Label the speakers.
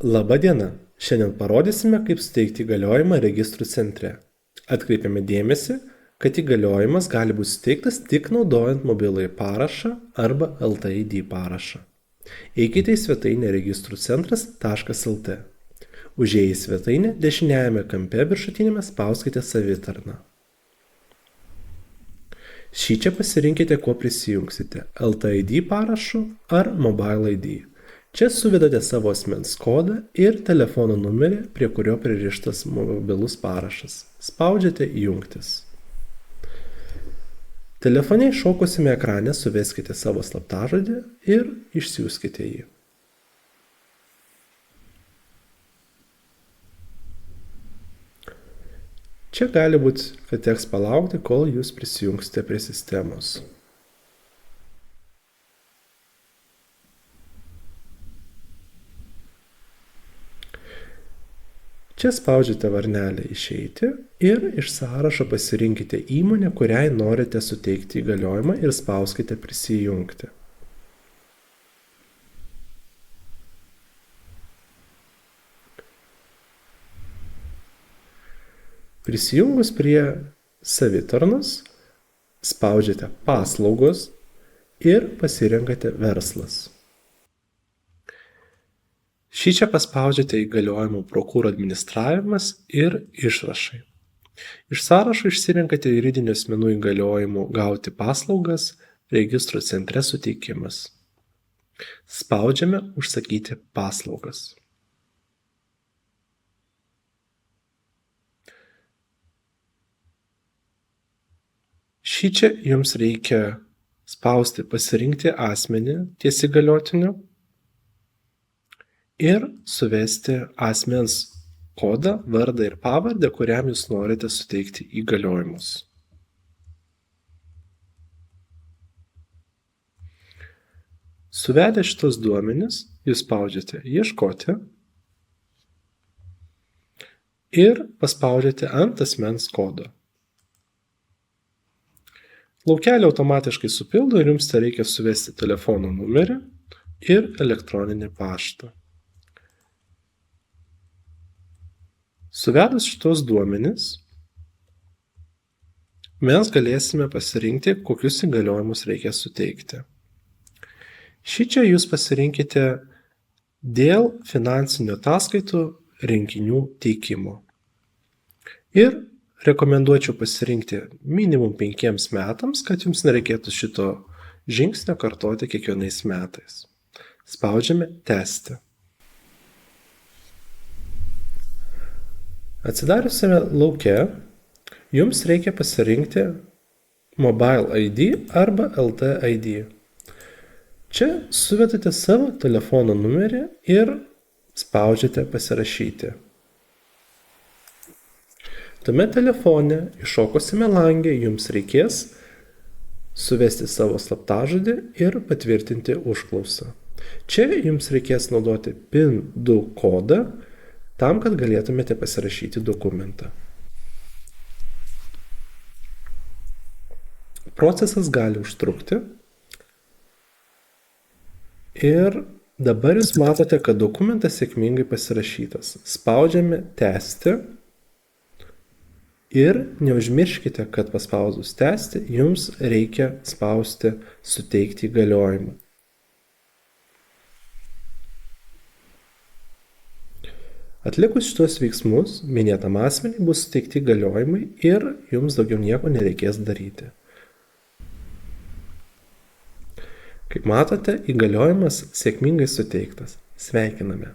Speaker 1: Labą dieną. Šiandien parodysime, kaip suteikti įgaliojimą registrų centre. Atkreipiame dėmesį, kad įgaliojimas gali būti suteiktas tik naudojant mobilųjį parašą arba LTID parašą. Eikite į svetainę registrų-centras.lt. Užėję į svetainę, dešiniajame kampe viršutinėme spauskite savitarną. Šičia pasirinkite, kuo prisijungsite – LTID parašu ar Mobile ID. Čia suvedate savo asmens kodą ir telefono numerį, prie kurio pririštas mobilus parašas. Spaudžiate Jungtis. Telefone iššokusiame ekrane suveskite savo slaptažodį ir išsiųskite jį. Čia gali būti, kad teks palaukti, kol jūs prisijungsite prie sistemos. Čia spaudžiate varnelę Išeiti ir iš sąrašo pasirinkite įmonę, kuriai norite suteikti įgaliojimą ir spauskite Prisijungti. Prisijungus prie savitarnos, spaudžiate Paslaugos ir pasirenkate Verslas. Šičia paspaudžiate įgaliojimų prokūro administravimas ir išrašai. Iš sąrašo išsirenkate juridinių asmenų įgaliojimų gauti paslaugas registrų centre suteikimas. Spaudžiame Užsakyti paslaugas. Šičia jums reikia spausti Pasirinkti asmenį ties įgaliotiniu ir suvesti asmens kodą, vardą ir pavardę, kuriam jūs norite suteikti įgaliojimus. Suvedę šitos duomenis, jūs spaudžiate Ieškoti ir paspaudžiate ant asmens kodo. Laukelį automatiškai supildo ir jums reikia suvesti telefono numerį ir elektroninį paštą. Suvedus šitos duomenis, mes galėsime pasirinkti, kokius įgaliojimus reikia suteikti. Šičia jūs pasirinkite dėl finansinių ataskaitų rinkinių teikimo. Ir rekomenduočiau pasirinkti minimum 5 metams, kad jums nereikėtų šito žingsnio kartoti kiekvienais metais. Spaudžiame Tęsti. Atsidariusiame lauke jums reikia pasirinkti Mobile ID arba LTID. Čia suvedate savo telefono numerį ir spaudžiate Pasirašyti. Tuomet telefone iššokusiame lange jums reikės suvesti savo slaptažodį ir patvirtinti užklausą. Čia jums reikės naudoti PIN2 kodą, tam, kad galėtumėte pasirašyti dokumentą. Procesas gali užtrukti ir dabar jūs matote, kad dokumentas sėkmingai pasirašytas. Spaudžiame Tęsti ir neužmirškite, kad paspaudus Tęsti jums reikia spausti Suteikti įgaliojimą. Atlikus šitos veiksmus, minėtam asmeniui bus suteikti įgaliojimai ir jums daugiau nieko nereikės daryti. Kaip matote, įgaliojimas sėkmingai suteiktas. Sveikiname.